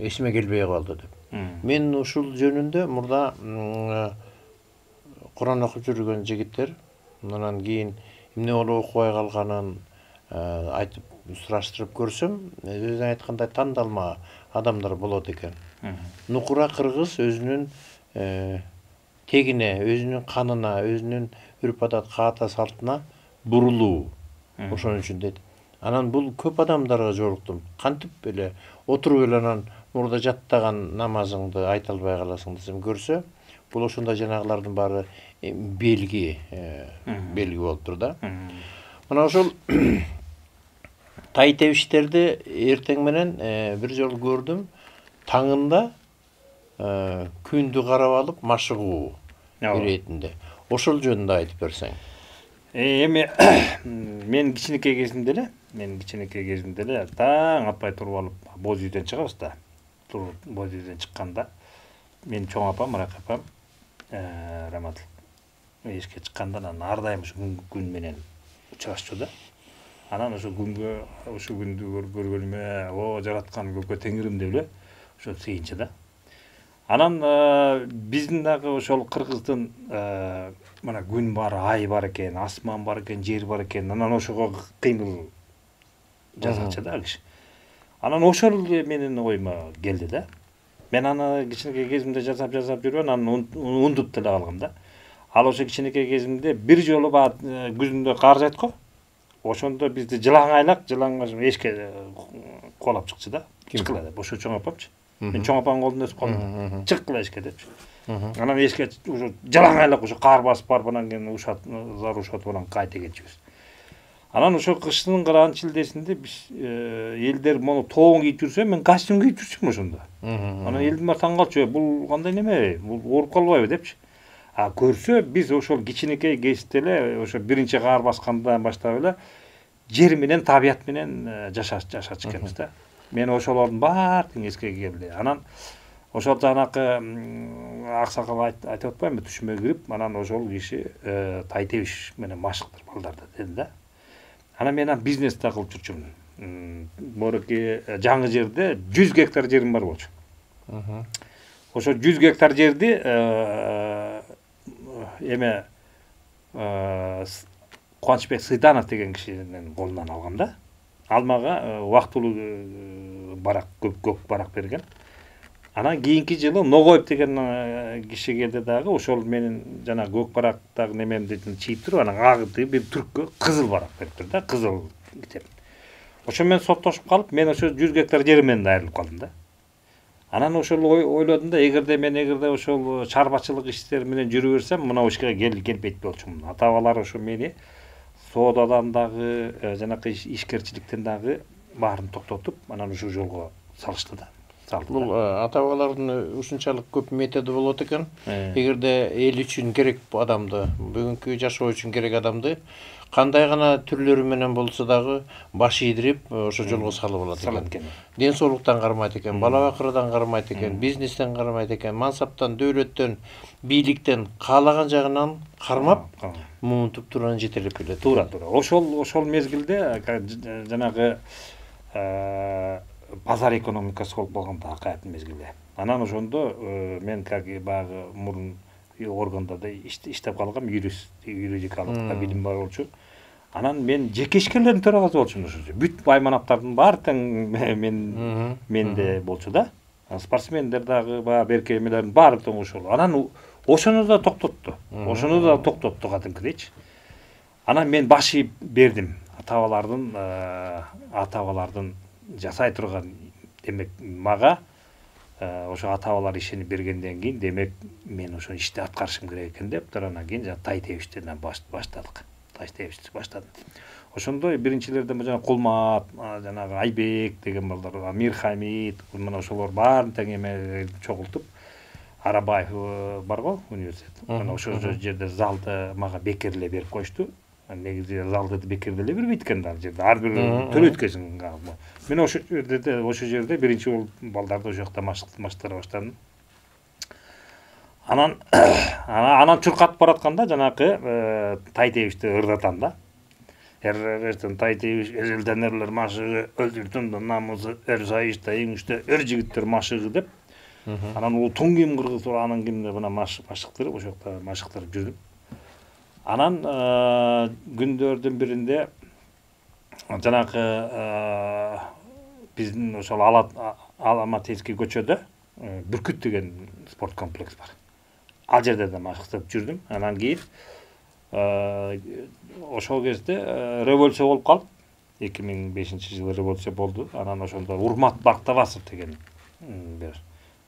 Esime gelbey kaldı деп. Men ушул жөнүндө мурда Кур'ан окуп жүргөн жигиттер, андан кийин эмне болуп окубай калганын айтып сураштырып көрсөм, өзү айткандай тандалма адамдар болот экен. Нукура кыргыз өзүнүн тегине, өзүнүн канына, өзүнүн үрп-адат, каата салтына бурулуу. Ошон үчүн дейт. Анан бул көп адамдарга жолуктум. Кантип эле отуруп эле анан мурда жаттаган намазыңды айта албай каласың десем көрсө, бул ошондой жанагылардын баары белги болуп тур да. Мына ошол тай тебиштерди эртең менен бир жолу көрдүм. Таңында күндү карап алып машыгуу иретинде. Ошол жөнүндө айтып берсең. Эми мен кичинекей кезимде эле таң атпай туруп алып боз үйдөн чыгабыз да. Боз үйдөн чыкканда мен чоң апам, Мырак апам, Раматыл эшикке чыкканда анан ар дайым ушу күн менен учурашчу да. Анан ошо күндү көргөнүмө, о жараткан көккө теңирим деп эле ошо сыйынчы да. Анан биздин дагы ошол кыргыздын мына күн бар, ай бар экен, асман бар экен, жер бар экен. Анан ошого кыймыл жасачу да киши. Анан ошол менин оюма келди да. Мен аны кичинекей кезимде жасап жүргөн, анан унутуп деле калгам да. Ал ошо кичинекей кезимде бир жолу күзүндө кар жайт го. Ошондо бизди жылаңайлак, эшикке колап чыкчу да. Чыккыла деп. Ошо чоң апамчы. Мен чоң апамдын колунда өсүп калдым. Чыккыла эшикке депчи. Анан эшикке ошо жалаңайлак ошо кар басып барып анан кийин зар ушатып анан кайта кетчүбүз. Анан ошо кыштын кыраан чилдесинде биз элдер мону тоон кийип жүрсө, мен костюм кийип жүрчүмүн ошондо. Анан элдин баары таң калчу, бул кандай неме? Бул ооруп калбайбы депчи. Көрсө биз ошол кичинекей кезде эле ошо биринчи кар баскандан баштап эле жер менен, табият менен жашачу экенбиз да. Мен ошолордун баардыгы эске келди. Анан ошол жанакы аксакал айтып атпаймынбы, түшүмө кирип, анан ошол киши тай тебиш менен машыктыр балдарды деди да. Анан мен бизнесте кылып жүрчүмүн. Морки жаңы жерде 100 гектар жерим бар болчу. Ошо 100 гектар жерди эме Кубанычбек Сыйданов деген кишинин колунан алгам да. Ал мага убактылуу барак, көк барак берген. Анан кийинки жылы Ногоев деген киши келди дагы, ошол менин жана көк барактагы немемди чийип туруп, анан агы бир түрккө кызыл барак бериптир да, кызыл китеп. Ошо менен соттошуп калып, мен ошо 100 гектар жеримден айрылып калдым да. Анан ошол ойлодум да, эгерде ошол чарбачылык иштери менен жүрө берсем, мына ишке келбейт болчумун. Ата-бабалар ошо мени соодадан дагы, жанакы ишкерчиликтен дагы баарын токтотуп, анан ушул жолго салышты да. Бул ата-бабалардын ушунчалык көп методу болот экен. Эгерде эл үчүн керек адамды, бүгүнкү жашоо үчүн керек адамды кандай гана түрлөрү менен болсо дагы баш ийдирип ошо жолго салып алат экен. Ден соолуктан кармайт экен, бала бакырдан кармайт экен, бизнестен кармайт экен, мансаптан, дөөлөттөн, бийликтен каалаган жагынан кармап, муунтуп туран жетелеп келет. Туура. Ошол мезгилде жанагы базар экономикасы болуп болгон акаятын мезгилде. Анан ошондо мен как баягы мурун органдарда иштеп калгам, юридикалык билим бар болчу. Анан мен жеке ишкерлердин төрагасы болчумун ошо. Бүт байманаптардын баары тең менде болчу да. Спортсмендер дагы баягы беркемелердин баары тең ошол. Анан ошону да токтотту. Кадимкидейчи. Анан мен баш ийип бердим. Ата-бабалардын жасай турган, демек мага ошо ата-бабалар ишенип бергенден кийин, демек мен ошо ишти аткарышым керек экен деп, анан кийин тай тебиштерден баштадык. Тай тебишти баштадым. Ошондой биринчилерден жана Кулмат, жанагы Айбек деген балдар, Мирхамид, мына ошолор баарын тең эме чогултуп, Арабаев бар ғой университет. Ана ошол жерде залды мага бекерле берип коюшту. Негизи залды бекерле бербейт экен ал жерде. Ар бир төлөйт экенсиң. Мен ошо жерде биринчи болуп балдарды ошол жакта маштыра баштадым. Анан чуркатып баратканда жанакы Тайтеевичти ырдатам да. Эррестен Тайтеевич эжелден эрлер машыгы, өлтүртүн намысы, сайышта эң үчтө жигиттер машыгы деп. Анан ол тун ким кыргыз анан кимде мына машыктырып ошол жакта машыктырып жүрдүм. Анан күндөрдүн биринде жанакы биздин ошол Алматинский көчөдө Бүркүт деген спорт комплекс бар. Ал жерде да машыктырып жүрдүм. Анан кийин ошол кезде революция болуп калды. 2005-жылы революция болду. Анан ошондо Урмат Бактабасов деген бир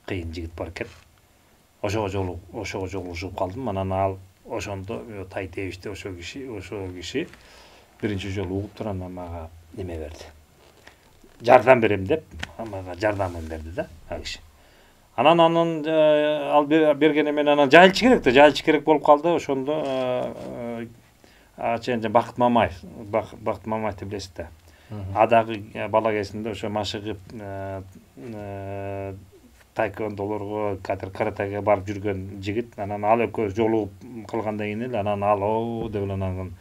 кыйын жигит бар экен. Ошого жолугушуп калдым. Анан ал ошондо Тайтеевичти ошол киши биринчи жолу угуп туруп анан мага неме берди. Жардам берем деп, мага жардамын берди да ал киши. Анан ал бергени менен анан жайылчы керек болуп калды. Ошондо Бакыт Мамаевди билесиз да. Адагы бала кезинде ошо машыгып тайквондолорго, каратеге барып жүргөн жигит. Анан ал экөөбүз жолугуп калгандан кийин эле анан ал деп анан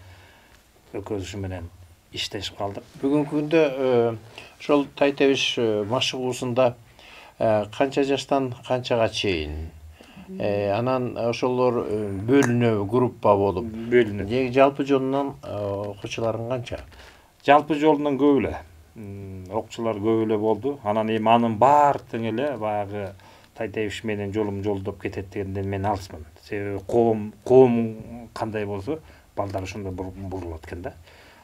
экөөбүз ушу менен иштешип калдык. Бүгүнкү күндө ошол Тайтевич машыгуусунда канча жаштан канчага чейин? Анан ошолор бөлүнөбү, группа болуп? Бөлүнөт. Жалпы жолунан окуучуларың канча? Жалпы жолунан көп эле. Окуучулар көп эле болду. Анан эми анын баары тең эле баягы Тайтевич менен жолдоп кетет дегенден мен алысмын. Себеби коом кандай болсо, балдар ошондой бурулат экен да.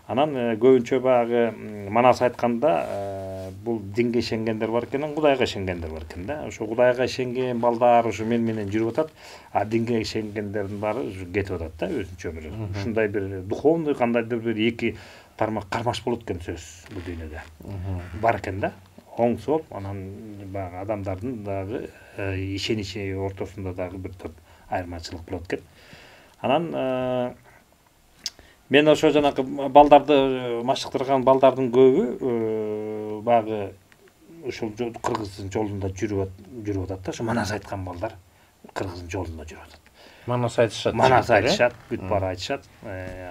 Анан көбүнчө баягы манас айтканда бул динге ишенгендер бар экен, Кудайга ишенгендер бар экен да. Ошо Кудайга ишенген балдар ошо менен жүрүп атат, а динге ишенгендердин баары кетип атат да өзүнчө бир. Ушундай бир духовный кандайдыр бир эки тармак кармаш болот экен сөз бул дүйнөдө. Бар экен да. Оң сол, анан баягы адамдардын дагы ишеничи ортосунда дагы бир топ айырмачылык болот экен. Анан мен ошо жанакы балдарды машыктырган балдардын көбү баягы ушул кыргыздын жолунда жүрүп атат да. Ошо манас айткан балдар кыргыздын жолунда жүрүп атат. Манас айтышат. Манас айтышат, бүт баары айтышат.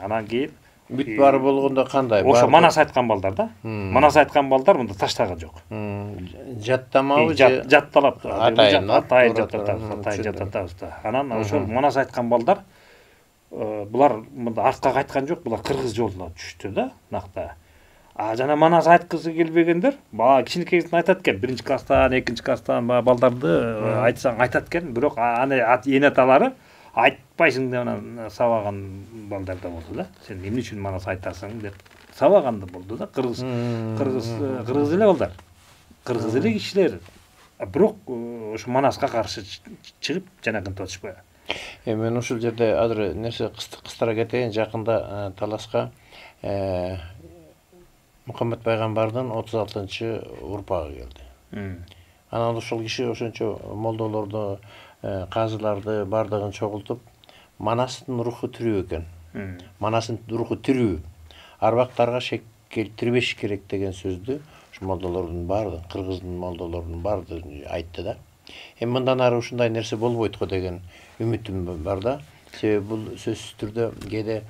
Анан кийин бүт баары болгондо кандай? Ошо манас айткан балдар да. Манас айткан балдар мында таштаган жок. Жаттамабы же жатталап атайын жаттатабыз да. Анан ошол манас айткан балдар булар мында артка кайткан жок, булар кыргыз жолуна түштү да, накта. Жана манас айткысы келбегендер, бала кичинекейден айтат экен, 1-класстан, 2-класстан балдарды айтсаң айтат экен, бирок аны эне аталары айтпайсың деп анан сабаган балдар да болду да. Сен эмне үчүн манас айтасың деп сабаган да болду да. Кыргыз эле балдар. Кыргыз эле кишилер. Бирок ошо манаска каршы чыгып жанагынтып атышпайбы. Мен ушул жерде азыр нерсе кыстыра кетейин. Жакында Таласка Мухаммед пайгамбардын 36-чы урпагы келди. Анан ошол киши ошончо молдолорду, казыларды бардыгын чогултуп, манастын руху тирүү экен. Манастын руху тирүү. Арбактарга шек келтирбеш керек деген сөздү ушу молдолордун баардыгы, кыргыздын молдолордун баардыгы айтты да. Эми мындан ары ушундай нерсе болбойт го деген үмүтүм бар да. Себеби бул сөзсүз түрдө кээде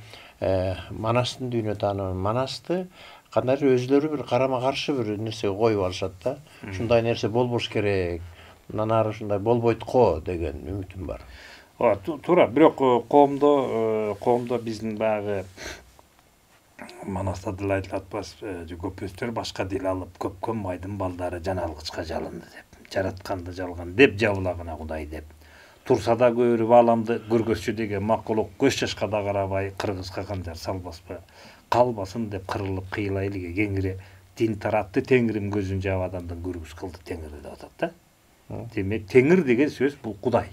манастын дүйнө таанымы, манасты кандайдыр өзүлөрү бир карама каршы бир нерсе коюп алышат да. Ушундай нерсе болбош керек. Мындан ары ушундай болбойт го деген үмүтүм бар. Туура, бирок коомдо биздин баягы манаста деле айтылат, көпөстөр башка дил алып, көпкөн майдын балдары жаналгычка жалынды деп. Жаратканды жалган деп жабылагына Кудай деп. Турса да көрүп аламды көргөзчү деген макулук көз жашка да карабай кыргызга канжар салбаспы. Калбасын деп кырылып кыйла элге кеңире дин таратты теңирим көзүн жаап адамдын көргүс кылды теңир деп атат да. Демек теңир деген сөз бул Кудай.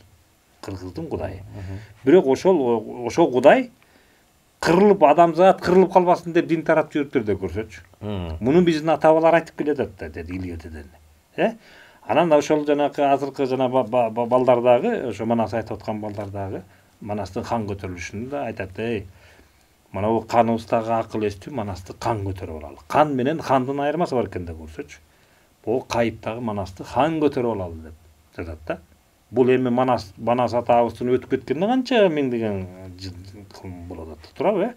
Кыргыздын Кудайы. Бирок ошол Кудай кырылып адамзат кырылып калбасын деп дин таратып жүрүптүр деп көрсөчү. Муну биздин ата-бабалар айтып келатат да, деди Илгертеден. Анан ошол жанакы азыркы жана балдардагы ошо Манас айтып аткан балдардагы Манастын хан көтөрүлүшүндө айтат, мына бул каныбыздагы акыл эстүү Манасты кан көтөрүп алалы. Кан менен хандын айырмасы бар экен деп көрсөчү. Бул кайыптагы Манасты хан көтөрүп алалы деп жатат да. Бул эми Манас атабыздын өтүп кеткенине канча миңдеген жыл болот атат турабы?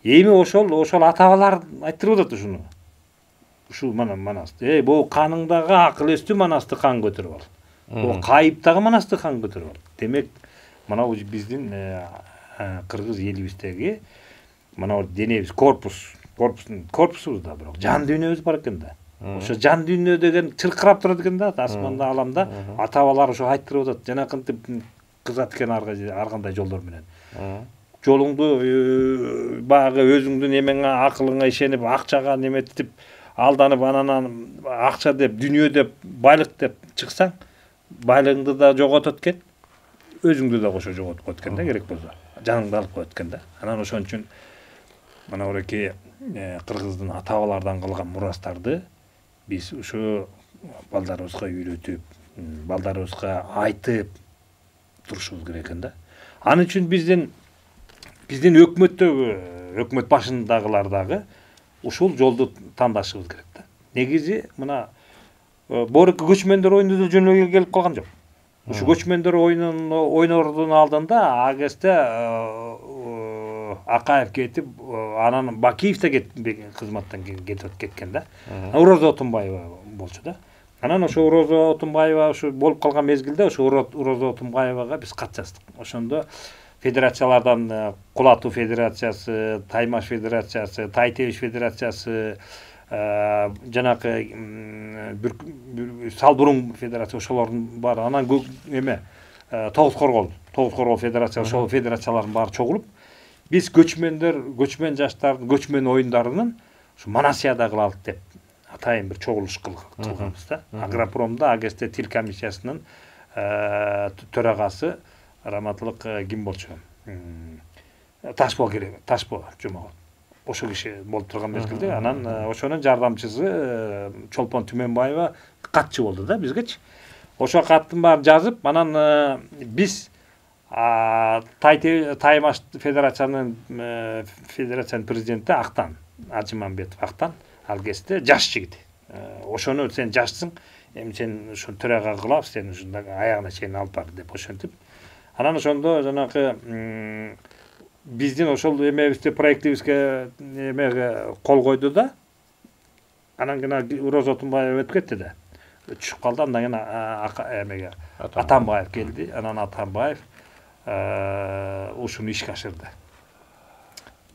Эми ошол атабалар айтырып атат ушуну. Ушу Манасты. Бул каныңдагы акыл эстүү Манасты кан көтөрүп ал. Бул кайыптагы Манасты кан көтөрүп ал. Демек, мына биздин кыргыз элибиздеги мына денебиз корпусубузда бирок жан дүйнөбүз бар экен да. Ошо жан дүйнө деген чыркырап турат экен да, асманда, аламда. Атабалар ошо айтырып атат, жанакынтип кызат экен ар кандай жолдор менен. Жолуңду баягы өзүңдүн эмеңе, акылыңа ишенип, акчага неметип, алданып, анан акча деп, дүйнө деп, байлык деп чыксаң, байлыгыңды да жоготот экен, өзүңдү да кошо жоготуп коет экен да, керек болсо. Жаныңды алып коет экен да. Анан ошон үчүн мына буреки кыргыздын атабалардан калган мурастарды биз ушу балдарыбызга үйрөтүп, балдарыбызга айтып турушубуз керек экен да. Анын үчүн биздин өкмөт башындагылар дагы ушул жолду тандашыбыз керек да. Негизи мына борки көчмөндөр оюну да жөн эле келип калган жок. Ушу көчмөндөр ойнордун алдында Агесте Акаев кетип, анан Бакиев да кызматтан кеткен да. Урозо Отунбаева болчу да. Анан ошо Урозо Отунбаева ушу болуп калган мезгилде ошо Урозо Отунбаевага биз кат жаздык. Ошондо федерациялардан Кулатуу федерациясы, Таймаш федерациясы, Тайтебиш федерациясы, жанакы Салбурун федерация ошолордун баары, анан Тогуз Коргол федерация, ошол федерациялардын баары чогулуп, биз көчмөн жаштардын көчмөн оюндарынын ушу Манасияда кылалык деп атайын бир чогулуш кылганбыз да. Агропромдо Агесте тил комиссиясынын төрагасы раматтылык ким болчу? Ташпо Жумагул. Ошо киши болуп турган мезгилде, анан ошонун жардамчысы Чолпон Түмөнбаева катчы болду да бизгечи. Ошо каттын баарын жазып, анан биз Таймаш федерациянын президенти Актан, Ажыманбетов Актан, ал кезде жаш жигит. Ошону сен жашсың, эми сен ошо төрага кылап, сен ушундай аягына чейин алып бар деп ошентип. Анан ошондо жанакы биздин ошол эмебизде проектибизге эмеге кол койду да. Анан гана Урозо Отунбаев өтүп кетти да. Түшүп калды, андан кийин эмеге Атамбаев келди. Анан Атамбаев ушуну ишке ашырды.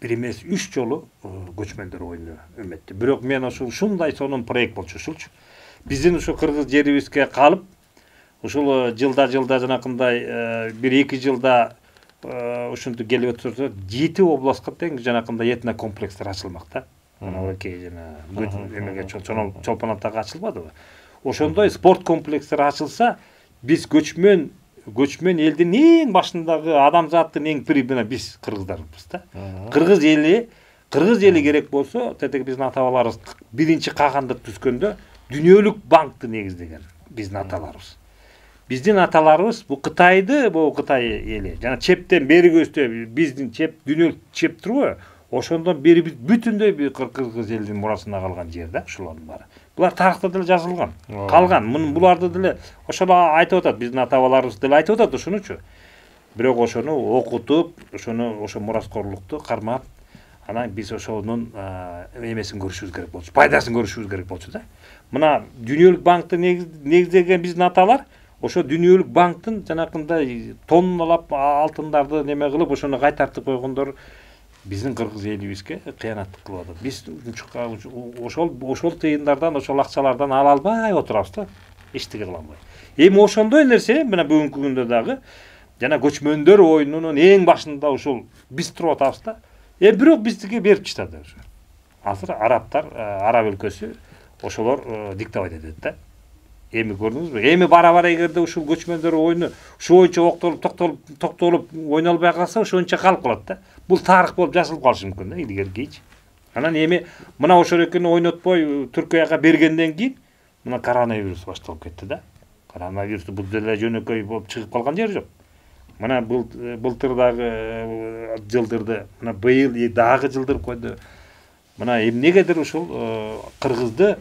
Бир эмес 3 жолу көчмөндөр оюну өмөттү. Бирок мен ушундай сонун проект болчу ушулчу. Биздин ушу кыргыз жерибизге калып, ушул жылда жанакындай бир 2 жылда ушинтип келип өтсө 7 областка тең жанакындай этно комплекстер ачылмак да. Мына жана эмеге Чолпон атага ачылбадыбы? Ошондой спорт комплекстер ачылса, биз көчмөн элдин эң башындагы адамзаттын эң пири биз кыргыздарбыз да. Кыргыз эли керек болсо, тетеги биздин атабаларыбыз биринчи кагандык түзгөндө дүйнөлүк банкты негиздеген биздин аталарыбыз. Биздин аталарыбыз бул Кытай эли. Жана чептен бери көздөй биздин чеп дүйнөлүк чеп турбу? Ошондон бери биз бүтүндөй кыргыз элинин мурасына калган жер да, ушулардын баары. Булар тарыхта деле жазылган, калган. Буларды деле ошол айтып атат, биздин атабаларыбыз деле айтып атат ушунучу. Бирок ошону окутуп, ошо мураскорлукту кармап, анан биз ошонун эмесин көрүшүбүз керек болчу, пайдасын көрүшүбүз керек болчу да. Мына дүйнөлүк банкты негиздеген биздин аталар ошо дүйнөлүк банктын жанакындай тонналап алтындарды неме кылып, ошону кайтартып койгондор биздин кыргыз элибизге кыянаттык кылып атат. Биз ошол тыйындардан, ошол акчалардан ала албай отурабыз да, эчтеке кыла албай. Эми ошондой нерсе мына бүгүнкү күндө дагы жана көчмөндөр оюнунун эң башында ушул биз туруп атабыз да. Бирок биздике берип чыктады ошо. Азыр арабтар, араб өлкөсү ошолор диктовать этет да. Эми көрдүңүзбү? Эми бара эгерде ушул көчмөндөр оюну ушу боюнча токтолуп ойнолбой калса, ошончо калып калат да. Бул тарых болуп жазылып калышы мүмкүн да, илгеркийчи. Анан эми мына ошол экени ойнотпой Түркияга бергенден кийин мына коронавирус башталып кетти да. Коронавирус бул деле жөнөкөй болуп чыгып калган жери жок. Мына былтырдагы жылдырды, мына быйыл дагы жылдырып койду. Мына эмнегедир ушул кыргызды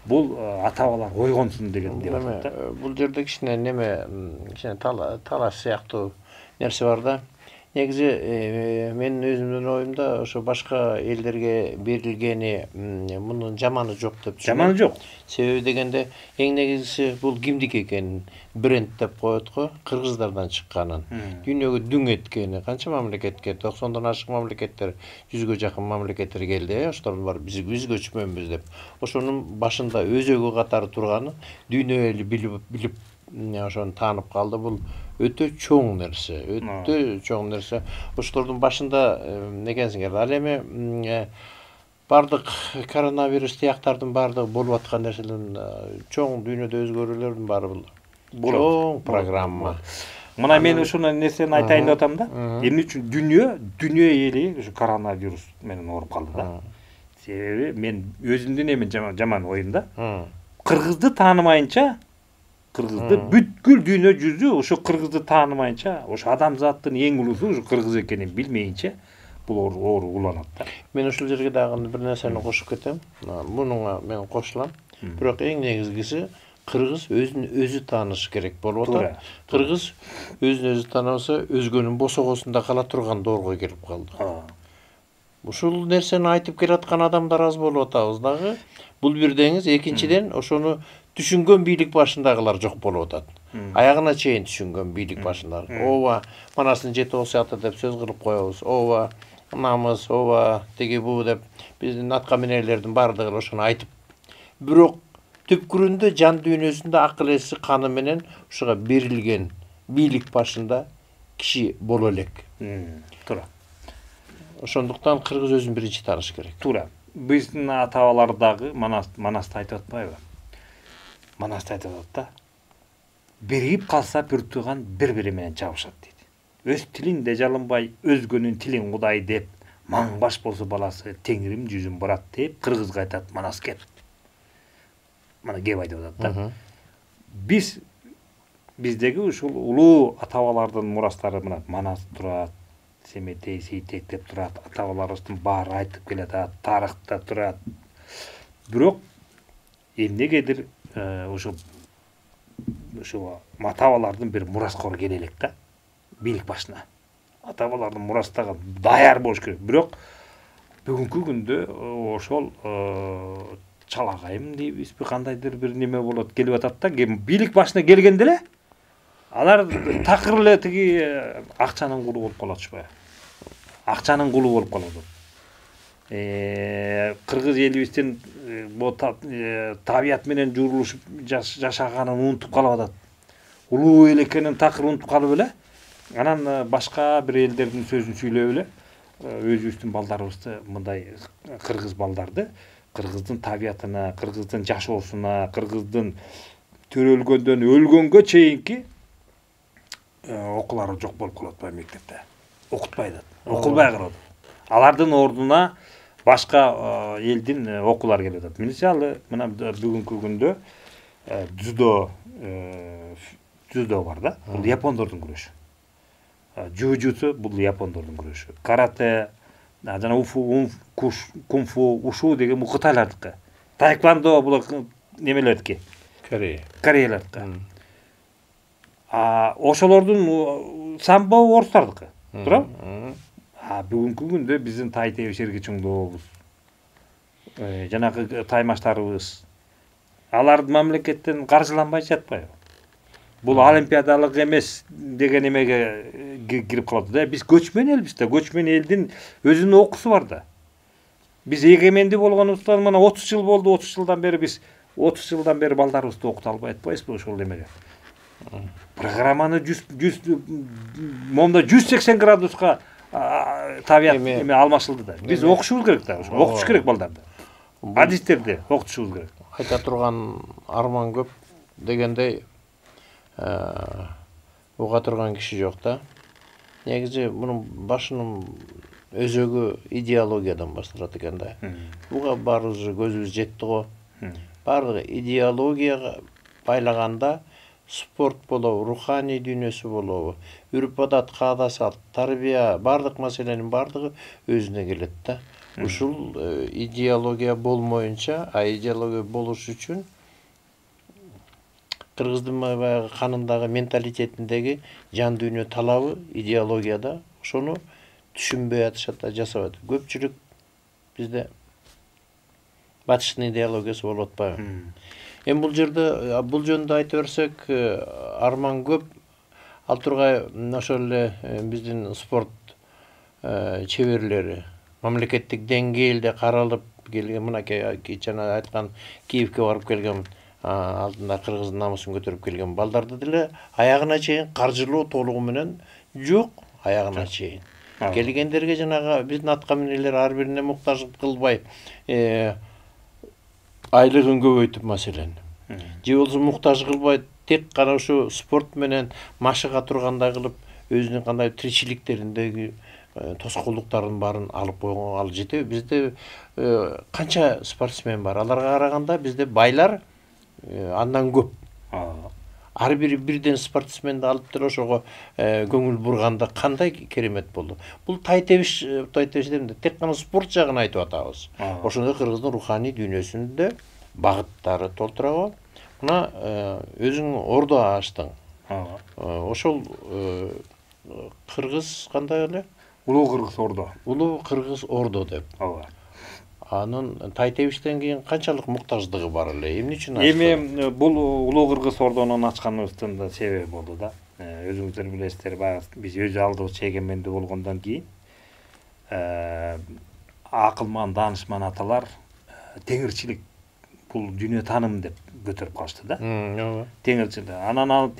бул ата-бабалар койгонсун деген деп атат да. Бул жерде кичине неме, кичине талаш сыяктуу нерсе бар да. Негизи менин өзүмдүн оюмда ошо башка элдерге берилгени мунун жаманы жок деп түшүнөм. Жаманы жок. Себеби дегенде эң негизгиси бул кимдики экенин бренд деп коет го, кыргыздардан чыкканын. Дүйнөгө дүң эткени, канча мамлекетке, 90дан ашык мамлекеттер, 100гө жакын мамлекеттер келди, ошолордун баары биз көчмөнбүз деп. Ошонун башында өзөгү катары турганы дүйнө эли билип ошону таанып калды. Бул өтө чоң нерсе, Ошолордун башында экенсиңер. Ал эми бардык коронавирус тияктардын бардыгы болуп аткан нерселердин чоң дүйнөдө өзгөрүүлөрдүн баары бул чоң программа. Мына мен ушуну нерсени айтайын деп атам да. Эмне үчүн дүйнө эли ушу коронавирус менен ооруп калды да. Себеби мен өзүмдүн эми жаман оюм да. Кыргызды таанымайынча, кыргызды бүткүл дүйнө жүзү ушу кыргызды таанымайынча, ушу адамзаттын эң улуусу ушу кыргыз экенин билмейинче бул оору уланат да. Мен ушул жерге дагы бир нерсени кошуп кетем. Мунуңа мен кошулам. Бирок эң негизгиси кыргыз өзүн өзү таанышы керек болуп атат. Кыргыз өзүн өзү тааныбаса, өзгөнүн босогосунда кала турган доорго келип калды. Ушул нерсени айтып келаткан адамдар аз болуп атабыз дагы. Бул бир деңиз, экинчиден ошону түшүнгөн бийлик башындагылар жок болуп атат. Аягына чейин түшүнгөн бийлик башындагы. Ооба, манастын жети окуяты деп сөз кылып коебуз. Ооба, намыс, ооба, тиги бу деп биздин аткаминерлердин баардыгы ошону айтып. Бирок түпкүрүндө жан дүйнөсүндө акыл эси каны менен ушуга берилген бийлик башында киши боло элек. Туура. Ошондуктан кыргыз өзүн биринчи тааныш керек. Туура. Биздин ата-бабалар дагы манасты айтып атпайбы? Манасты айтып атат да. Биригип калса бир тууган бири менен жабышат дейт. Өз тилинде жалынбай, өзгөнүн тилин кудай деп, маң баш болсо баласы теңирим жүзүн барат деп кыргызга айтат манас кеп. Мына кеп айтып атат да. Биздеги ушул улуу ата-бабалардын мурастары мына манас турат, Семетей, Сейтек деп турат, ата-бабаларыбыздын баары айтып келатат, тарыхта турат. Бирок эмнегедир ушу ата-бабалардын бир мураскору келе элек да, бийлик башына. Ата-бабалардын мурастагы даяр болуш керек. Бирок бүгүнкү күндө ошол чалагайым дейбизби, кандайдыр бир неме болот, келип атат да, бийлик башына келгенде эле алар такыр эле тиги акчанын кулу болуп калат ушпайбы? Акчанын кулу болуп калат. Кыргыз элибиздин табият менен журулушуп жашаганын унутуп калып атат. Улуу эл экенин такыр унутуп калып эле, анан башка бир элдердин сөзүн сүйлөп эле өзүбүздүн балдарыбызды, мындай кыргыз балдарды кыргыздын табиятына, кыргыздын жашоосуна, кыргыздын төрөлгөндөн өлгөнгө чейинки окуулары жок болуп калат мектепте. Окутпайды, окулбай калат. Алардын ордуна башка элдин окуулары келип атат. Мисалы, мына бүгүнкү күндө дзюдо бар да. Бул япондордун күрөшү. Джиу-джитсу бул япондордун күрөшү. Карате, жана кунг-фу, ушу деген бул кытайлардыкы. Таэквондо бул немелердики? Кореялардыкы. Ошолордун самбо орустардыкы. Туурабы? Бүгүнкү күндө биздин Тайтей Шергичоңдообуз, жанагы таймаштарыбыз, алар мамлекеттен каржыланбай жатпайбы? Бул олимпиадалык эмес деген эмеге кирип калат да. Биз көчмөн элбиз да, көчмөн элдин өзүнүн окуусу бар да. Биз эгеменди болгонубуздан мына 30 жыл болду, 30 жылдан бери биз 30 жылдан бери балдарыбызды окута албай атпайбызбы ошол эмеге? Программаны 180 градуска табият эме алмашылды да. Биз окушубуз керек да, окутуш керек балдарды. Адистерди окутушубуз керек. Айта турган арман көп дегендей уга турган киши жок да. Негизи мунун башынын өзөгү идеологиядан башталат экен да. Буга баарыбыз көзүбүз жетти го. бардыгы идеологияга байлаганда спорт болобу, руханий дүйнөсү болобу, үрп адат, каада салт, тарбия, бардык маселенин бардыгы өзүнө келет да. Ушул идеология болмоюнча, идеология болуш үчүн кыргыздын баягы канындагы менталитетиндеги жан дүйнө талабы идеологияда ошону түшүнбөй атышат да, жасабайт. Көпчүлүк бизде батыштын идеологиясы болуп атпайбы. Эми бул жерде бул жөнүндө айта берсек, арман көп. Ал тургай ошол эле биздин спорт чеберлери мамлекеттик деңгээлде каралып келген, мынакей жана айткан Киевке барып келген, алдында Кыргыздын намысын көтөрүп келген балдарды деле аягына чейин каржылоо толугу менен жок, аягына чейин. Келгендерге жанагы биздин атка минерлер ар бирине муктаждык кылбай, айлыгын көбөйтүп маселен. Же болсо муктаж кылбай, тек гана ушу спорт менен машыга тургандай кылып, өзүнүн кандай тиричиликтериндеги тоскоолдуктардын баарын алып койгонго ал жетеби? Бизде канча спортсмен бар? Аларга караганда бизде байлар андан көп. Ар бири бирден спортсменди алып туруп ошого көңүл бурганда кандай керемет болду. Бул тай тебиш дегенде тек гана спорт жагын айтып атабыз. Ошондой Кыргыздын руханий дүйнөсүндө багыттары толтура. Мына өзүң ордо ачтың. Ошол кыргыз кандай эле? Улуу Кыргыз ордо. Улуу Кыргыз ордо деп. Анын тай тебиштен кийин канчалык муктаждыгы бар эле? Эмне үчүн ачты? Эми бул Улуу Кыргыз ордонун ачканыбыздын да себеби болду да. Өзүңүздөр билесиздер, баягы биз өз алдыбызга чегемендүү болгондон кийин акылман, даанышман аталар теңирчилик бул дүйнө тааным деп көтөрүп калышты да. Теңирчилик. Анан ал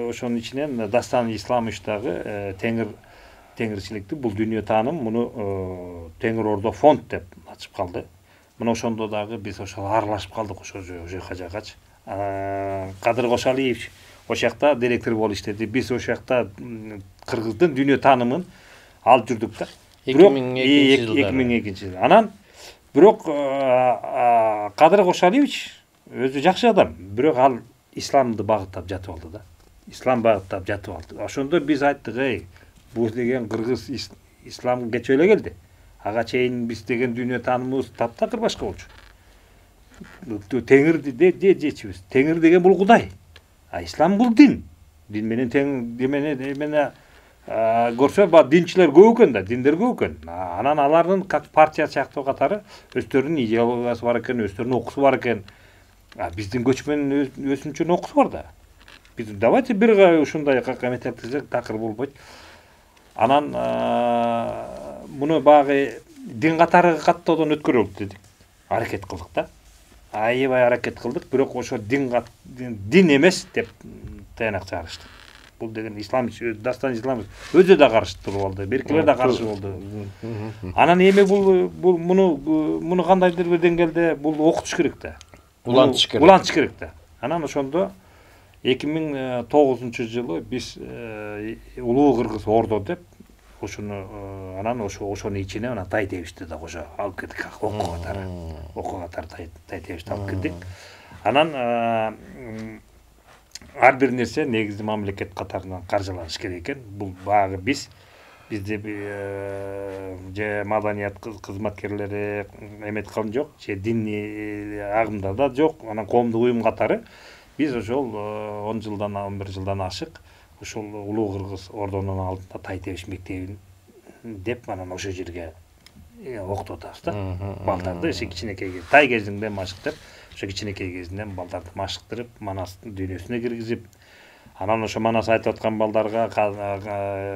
ошонун ичинен Дастан Исламовичтагы теңирчиликти бул дүйнө тааным, муну Теңир Ордо фонд деп ачып калды. Мына ошондо дагы биз ошол аралашып калдык ошол жакачы. Кадыр Кошалиевич ошол жакта директор болуп иштеди. Биз ошол жакта Кыргыздын дүйнө таанымын алып жүрдүк да. 2002 жылы. Анан бирок Кадыр Кошалиевич өзү жакшы адам, бирок ал исламды багыттап жатып алды да. Ислам багыттап жатып алды. Ошондо биз айттык, бул деген кыргыз ислам кечип эле келди. Ага чейин биз деген дүйнө таанымыбыз таптакыр башка болчу. Теңир жечибиз. Теңир деген бул Кудай. Ислам бул дин. Дин менен тең демени көрсө, динчилер көп экен да, диндер көп экен. Анан алардын как партия сыяктуу катары өздөрүнүн идеологиясы бар экен, өздөрүнүн окуусу бар экен. Биздин көчмөн өсүмчүнүн окуусу бар да. Биз давайте бир ушундай комитет түзсөк такыр болбойт. Анан муну багы дин катары каттоодон өткөрөлүк дедик. Аракет кылдык да. Аябай аракет кылдык, бирок ошо дин эмес деп тыянак чыгарышты. Бул деген ислам, Дастан Исламович өзү да каршы туруп алды, беркилер да каршы болду. Анан эми бул муну кандайдыр бир деңгээлде бул окутуш керек да. Улантыш керек да. Анан ошондо 2009 жылы биз Улуу Кыргыз ордо деп ошону анан ошонун ичине ана тай тебишти да кошо алып кеттик, окуу катары тай тебишти алып кеттик. Анан ар бир нерсе негизи мамлекет катарынан каржыланыш керек экен. Бул багы бизде же маданият кызматкерлери эметкан жок, же диний агымдар да жок. Анан коомдук уюм катары биз ошол 10 жылдан 11 жылдан ашык ошол Улуу Кыргыз ордонун алдында тай тебиш мектебин деп анан ошол жерге окутуп атабыз да. Балдарды ошо кичинекей тай кезинде машыктап, ошо кичинекей кезинен балдарды машыктырып, Манастын дүйнөсүнө киргизип, анан ошо Манас айтып аткан балдарга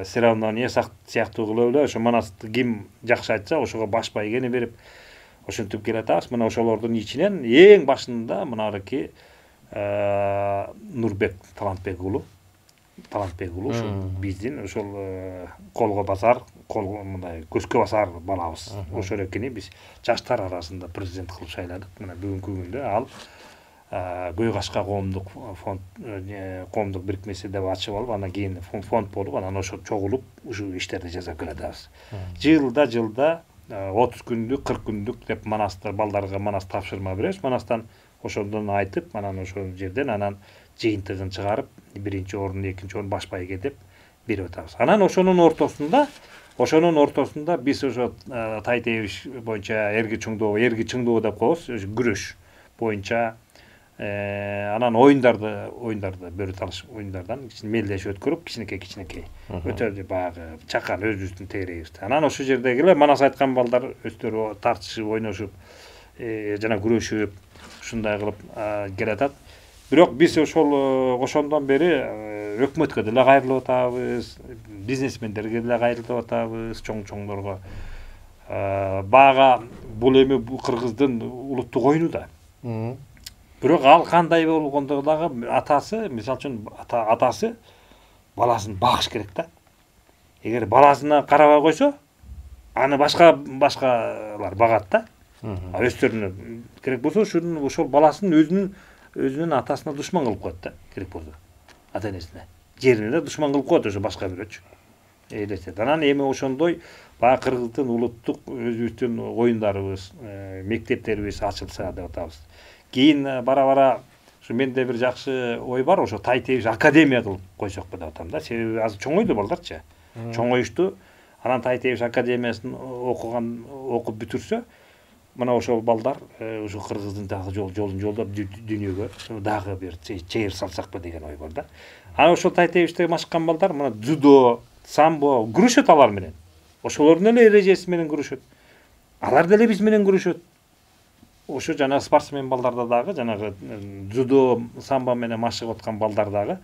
соревнование сыяктуу кылып эле ошо Манасты ким жакшы айтса ошого баш байгени берип ошентип келатабыз. Мына ошолордун ичинен эң башында мынарыки Нурбек Талантбек уулу ошол биздин ошол колго басар, мындай көзгө басар балабыз. Ошол экени биз жаштар арасында президент кылып шайладык. Мына бүгүнкү күндө ал Көй Кашка коомдук бирикмеси деп ачып алып, анан кийин фонд болуп, анан ошо чогулуп ушул иштерди жасап келатабыз. Жылда 30 күндүк, 40 күндүк деп Манастар балдарга Манас тапшырма беребиз. Манастан ошондон айтып, анан ошол жерден анан жыйынтыгын чыгарып, биринчи орун, экинчи орун баш байге деп берип атабыз. Анан ошонун ортосунда биз ошо тай тебиш боюнча эрги чыңдоо деп коебуз, ошо күрөш боюнча анан оюндарды бөрү талыш оюндардан мелдешип өткөрүп, кичинекей өтө баягы чакан өзүбүздүн тегерегибизде. Анан ошол жердеги эле манас айткан балдар өздөрү тартышып, ойношуп, жана күрөшүп, ушундай кылып келатат. Бирок биз ошондон бери өкмөткө деле кайрылып атабыз, бизнесмендерге деле кайрылып атабыз, чоңдорго. Бага бул эми кыргыздын улуттук оюну да. Бирок ал кандай болгондо дагы атасы, мисалы үчүн атасы баласын багыш керек да. Эгер баласына карабай койсо, аны башкалар багат да. Өздөрүнө керек болсо ошол баласын өзүнүн атасына душман кылып коет да, керек болсо. Ата-энесине. Жерине да душман кылып коет ошо башка бирөөчү. Элестет. Анан эми ошондой баягы кыргыздын улуттук өзүбүздүн оюндарыбыз, мектептерибиз ачылса деп атабыз. Кийин бара ушу менде бир жакшы ой бар, ошо тай тебиш академия кылып койсокпу деп атам да. Себеби азыр чоңойду балдарчы. Чоңоюшту. Анан тай тебиш академиясын окуп бүтүрсө, мына ошол балдар ушу кыргыздын дагы жолун жолдоп дүйнөгө дагы бир чейир салсакпы деген ой бар да. Анан ошол тай тебиште машыккан балдар мына дзюдо, самбо күрөшөт алар менен. Ошолордун эле эрежеси менен күрөшөт. Алар деле биз менен күрөшөт. Ошо жана спортсмен балдарда дагы жанагы дзюдо, самбо менен машыгып аткан балдар дагы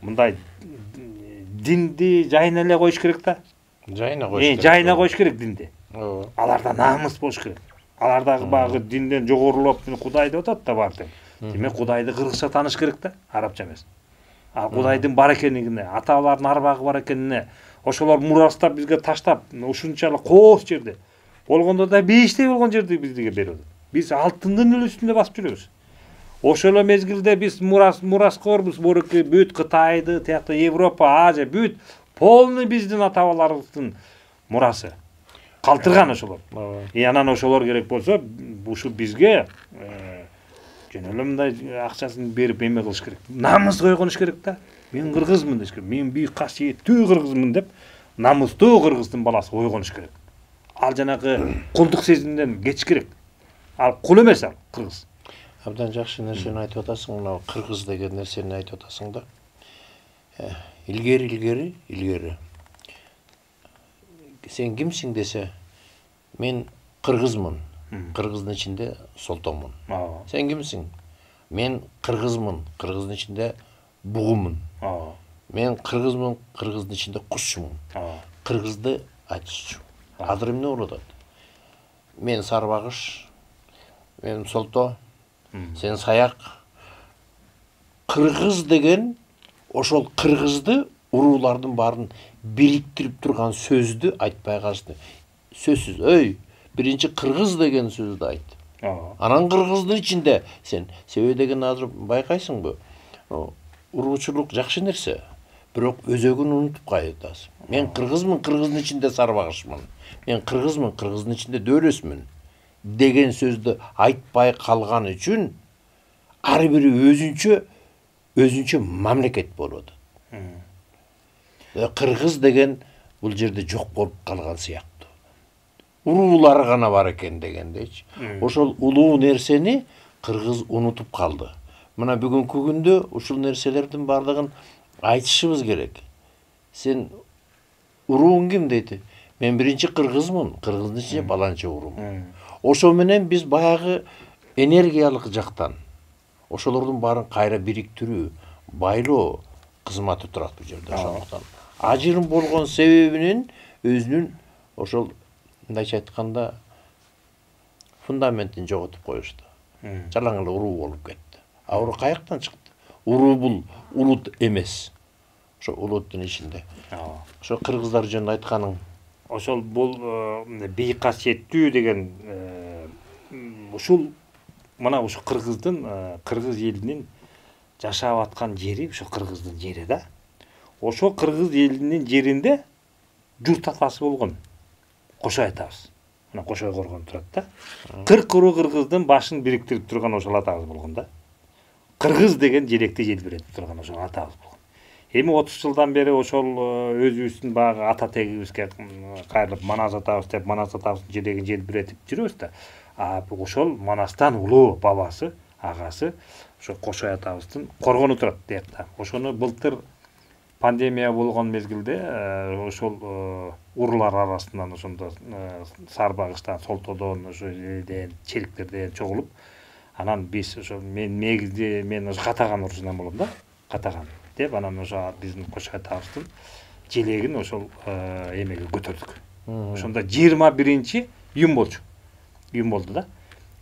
мындай динди жайына эле коюш керек да. Жайына коюш керек. Жайына коюш керек динди. Аларда намыс болуш керек. Алардагы багы динден жогорулап Кудай деп атат да бар тең. Демек Кудайды кыргызча тааныш керек да, арабча эмес. Ал Кудайдын бар экенигине, аталардын арбагы бар экенине, ошолор мурастап бизге таштап, ушунчалык кооз жерде болгондо да бейиштей болгон жерди бизге берип атат. Биз алтындын үстүндө басып жүрөбүз. Ошол мезгилде биз мураскорбуз, бүт Кытайды, тиякта Европа, Азия, бүт полный биздин ата-бабаларыбыздын мурасы. Калтырган ошолор. Анан ошолор керек болсо, ушу бизге жөн эле мындай акчасын берип эме кылыш керек. Намыс койгонуш керек да. Мен кыргызмын деш керек. Мен бийик касиеттүү кыргызмын деп, намыстуу кыргыздын баласы койгонуш керек. Ал жанагы кулдук сезимден кечиш керек. Ал кул эмес ал кыргыз. Абдан жакшы нерсени айтып атасың, мына кыргыз деген нерсени айтып атасың да. Илгери. Сен кимсиң десе, мен кыргызмын. Кыргыздын ичинде солтомун. Сен кимсиң? Мен кыргызмын. Кыргыздын ичинде бугумун. Мен кыргызмын. Кыргыздын ичинде кушчумун. Кыргызды айтышчу. Азыр эмне болуп атат? Мен сарбагыш, мен солто, сен саяк. Кыргыз деген ошол кыргызды уруулардын баарын бириктирип турган сөздү айтпай калышты. Сөзсүз, биринчи кыргыз деген сөздү айт. Анан кыргыздын ичинде сен себеби деген азыр байкайсыңбы? Уруучулук жакшы нерсе, бирок өзөгүн унутуп кайтасың. Мен кыргызмын, кыргыздын ичинде сарбагышмын. Мен кыргызмын, кыргыздын ичинде дөөлөсмүн деген сөздү айтпай калган үчүн ар бири өзүнчө мамлекет болуп атат. Кыргыз деген бул жерде жок болуп калган сыяктуу. Уруулар гана бар экен дегендейчи. Ошол улуу нерсени кыргыз унутуп калды. Мына бүгүнкү күндө ушул нерселердин бардыгын айтышыбыз керек. Сен урууң ким дейт? Мен биринчи кыргызмын, кыргыздын ичинде баланча урум. Ошо менен биз баягы энергиялык жактан ошолордун баарын кайра бириктирүү, байлоо кызматы турат бул жерде. Ошондуктан ажырым болгон себебинин өзүнүн ошол мындайча айтканда фундаментин жоготуп коюшту. Жалаң эле уруу болуп кетти. Уруу каяктан чыкты? Уруу бул улут эмес. Ошо улуттун ичинде. Ошо кыргыздар жөнүндө айтканың. Ошол бул бийик касиеттүү деген ушул мына ушу кыргыздын, кыргыз элинин жашап аткан жери, ошо кыргыздын жери да. Ошо кыргыз элинин жеринде журт атасы болгон. Кошо айтабыз. мына Кошой коргону турат да. 40 уру кыргыздын башын бириктирип турган ошол атабыз болгон да. Кыргыз деген желекти желбиретип турган ошол атабыз болгон. Эми 30 жылдан бери ошол өзүбүздүн баягы ата тегибизге кайрылып Манас атабыз деп, Манас атабыздын желегин желбиретип жүрөбүз да. Ошол Манастан улуу бабасы, агасы ошо Кошой атабыздын коргону турат диякта. Ошону былтыр пандемия болгон мезгилде ошол урлар арасынан ошондо Сарбагычтан, Солтодон, ошо жерден, Челиктерден чогулуп, анан биз ошо мен ошо Катаган урусунан болом да, Катаган деп, анан ошо биздин Кошой атабыздын желегин ошол эмеге көтөрдүк. Ошондо 21-чи июнь болчу. Июнь болду да.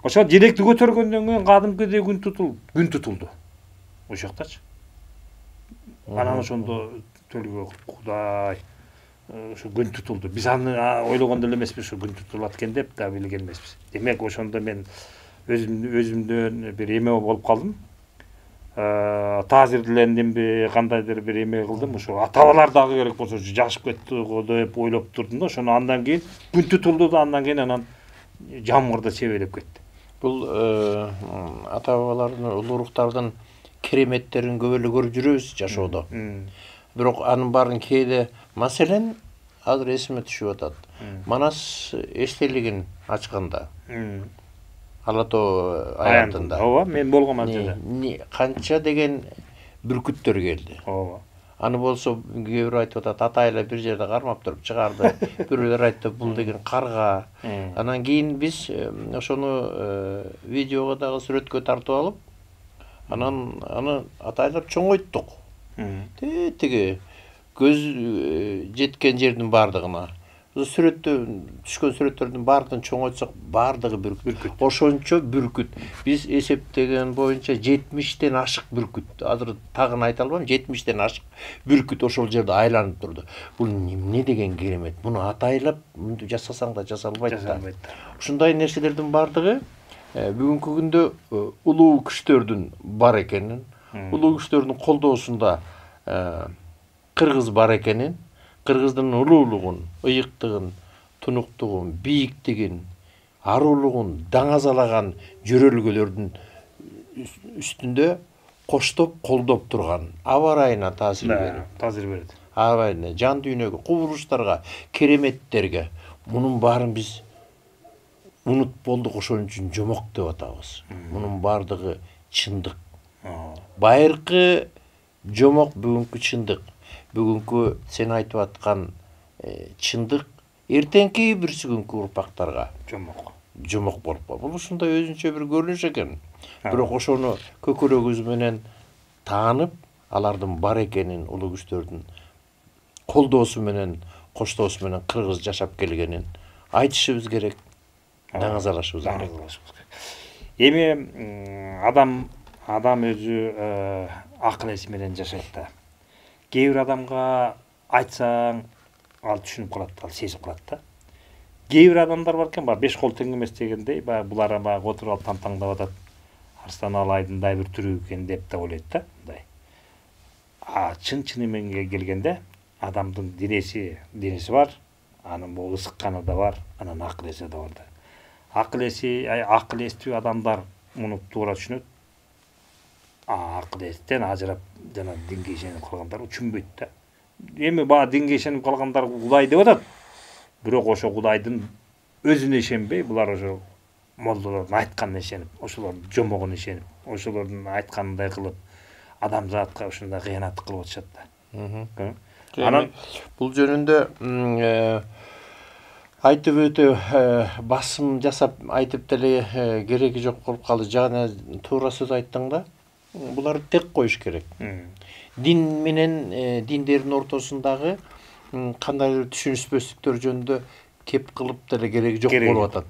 Ошол желекти көтөргөндөн кийин кадимкидей күн тутулду. Ошол жактачы. Анан ошондо төлгө Кудай ошо күн тутулду. Биз аны ойлогон деле эмеспиз, ошо күн тутулат экен деп да билген эмеспиз. Демек ошондо мен өзүмдөн бир эме болуп калдым. Таазирдилендимби, кандайдыр бир эме кылдым. Ошо атабалар дагы керек болсо жашып кетти го деп ойлоп турдум да. Ошону андан кийин күн тутулду да, андан кийин анан жамгырда чебелеп кетти. Бул ата-бабалардын, улуруктардын кереметтерин көп эле көрүп жүрөбүз жашоодо. Бирок анын баарын кээде, маселен, азыр эсиме түшүп атат. Манас эстелигин ачканда, Ала Тоо аянтында. Ооба, мен болгом ал жерде. Канча деген бүркүттөр келди. Ооба. Аны болсо кээ бир айтып атат, атайла бир жерде кармап туруп чыгарды. Бирөөлөр айтты, бул деген карга. Анан кийин биз ошону видеого дагы сүрөткө тартып алып, анан аны атайлап чоңойттук. Тиги көз жеткен жердин бардыгына. Сүрөттө түшкөн сүрөттөрдүн бардыгын чоңойтсак, бардыгы бүркүт. Ошончо бүркүт. Биз эсептеген боюнча 70тен ашык бүркүт. Азыр тагын айта албайм, 70тен ашык бүркүт ошол жерде айланып турду. Бул эмне деген керемет. Муну атайлап мынтип жасасаң да жасалбайт да. Ушундай нерселердин бардыгы бүгүнкү күндө улуу күчтөрдүн бар экенин, улуу күчтөрдүн колдоосунда кыргыз бар экенин, кыргыздын улуулугун, ыйыктыгын, тунуктугун, бийиктигин, арулугун даңазалаган жөрөлгөлөрдүн үстүндө коштоп, колдоп турган, аба ырайына таасир берет. Аба ырайына, жан дүйнөгө, кубулуштарга, кереметтерге, мунун баарын биз унут болдук, ошон үчүн жомок деп атабыз. Мунун бардыгы чындык. Байыркы жомок бүгүнкү чындык. Бүгүнкү сен айтып аткан чындык эртеңки бирси күнкү урпактарга жомок болуп калат. Бул ушундай өзүнчө бир көрүнүш экен. Бирок ошону көкөрөгүбүз менен таанып, алардын бар экенин, улуу күчтөрдүн колдоосу менен, коштоосу менен кыргыз жашап келгенин айтышыбыз керек, даңазалашыбыз керек. Эми адам өзү акыл эси менен жашайт да. Кээ бир адамга айтсаң, ал түшүнүп калат, ал сезип калат да. Кээ бир адамдар бар экен, 5 кол тең эмес дегендей, булар отуруп алып тантаңдап атат. Арстан алайдындай бир түрү экен деп да ойлойт да, мындай. Чын эменге келгенде адамдын денеси бар, анын бул ысыкканы да бар, анан акыл эси да бар да. Акыл эстүү адамдар муну туура түшүнөт. Акыл эстен ажырап жана динге ишенип калгандар түшүнбөйт да. Эми динге ишенип калгандар Кудай деп атат. Бирок ошо Кудайдын өзүнө ишенбей, булар ошо молдолордун айтканына ишенип, ошолордун жомогуна ишенип, ошолордун айтканындай кылып, адамзатка ушундай кыянат кылып атышат да. Анан бул жөнүндө айтып өтө басым жасап айтып деле кереги жок болуп калды. Жана туура сөз айттың да. Буларды тек коюш керек. Дин менен диндердин ортосундагы кандайдыр түшүнүшпөстүктөр жөнүндө кеп кылып деле кереги жок болуп атат.